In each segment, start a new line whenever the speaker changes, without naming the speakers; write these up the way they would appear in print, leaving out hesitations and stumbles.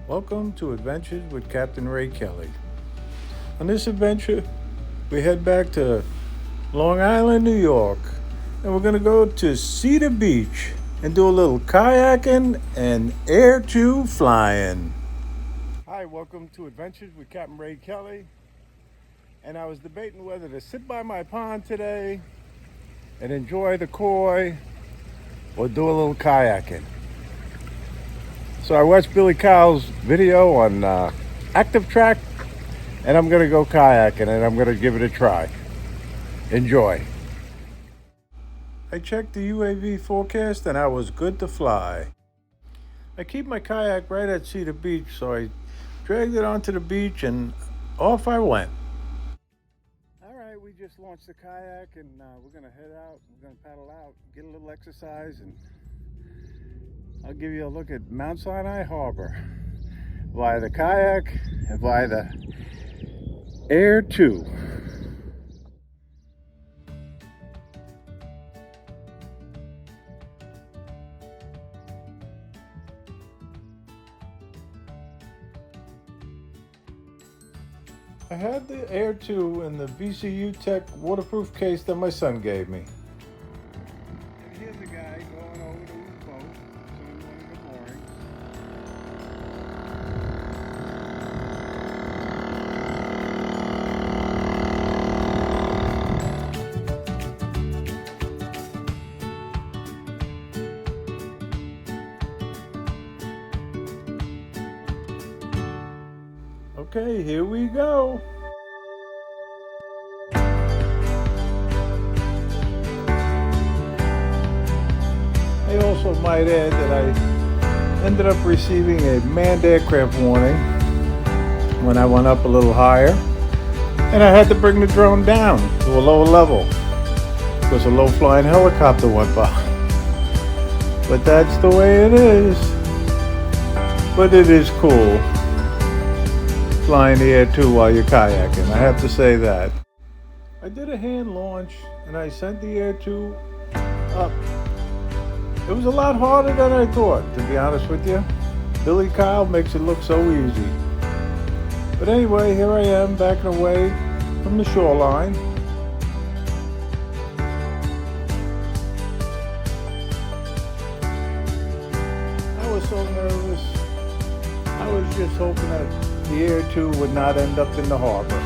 Welcome to Adventures with Captain Ray Kelly. On this adventure, we head back to Long Island, New York, and we're going to go to Cedar Beach and do a little kayaking and air to flying. Hi, welcome to Adventures with Captain Ray Kelly. And I was debating whether to sit by my pond today and enjoy the koi or do a little kayaking. So I watched Billy Kyle's video on Active Track, and I'm gonna go kayaking and I'm gonna give it a try. Enjoy. I checked the UAV forecast and I was good to fly. I keep my kayak right at Cedar Beach, so I dragged it onto the beach and off I went. All right, we just launched the kayak and we're gonna head out. We're gonna paddle out, get a little exercise, and I'll give you a look at Mount Sinai Harbor via the kayak and via the Air 2. I had the Air 2 in the VCU Tech waterproof case that my son gave me. And here's a guy going over to his boat, doing one of the moorings. Okay, here we go. I also might add that I ended up receiving a manned aircraft warning when I went up a little higher, and I had to bring the drone down to a lower level because a low-flying helicopter went by. But that's the way it is. But it is cool flying the Air 2 while you're kayaking, I have to say that. I did a hand launch and I sent the Air 2 up. It was a lot harder than I thought, to be honest with you. Billy Kyle makes it look so easy. But anyway, here I am backing away from the shoreline. I was so nervous. I was just hoping that the Air 2 would not end up in the harbor.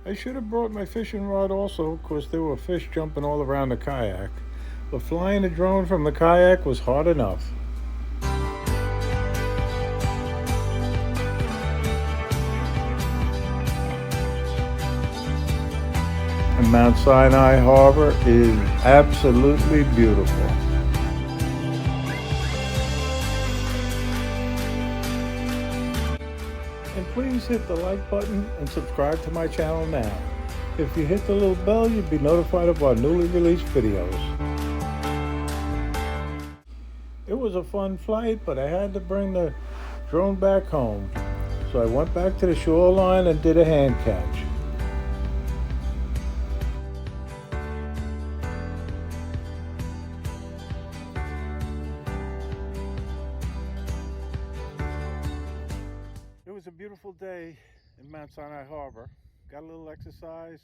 I should have brought my fishing rod also, because there were fish jumping all around the kayak. But flying a drone from the kayak was hard enough. And Mount Sinai Harbor is absolutely beautiful. And please hit the like button and subscribe to my channel now. If you hit the little bell, you'll be notified of our newly released videos. It was a fun flight, but I had to bring the drone back home. So I went back to the shoreline and did a hand catch. It was a beautiful day in Mount Sinai Harbor. Got a little exercise.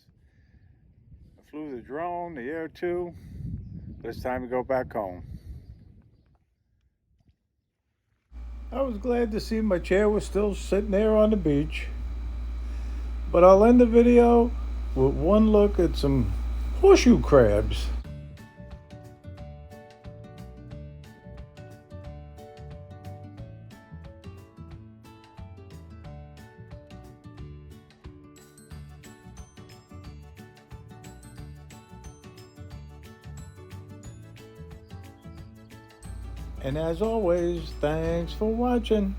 I flew the drone, the Air 2, but it's time to go back home. I was glad to see my chair was still sitting there on the beach. But I'll end the video with one look at some horseshoe crabs. And as always, thanks for watching.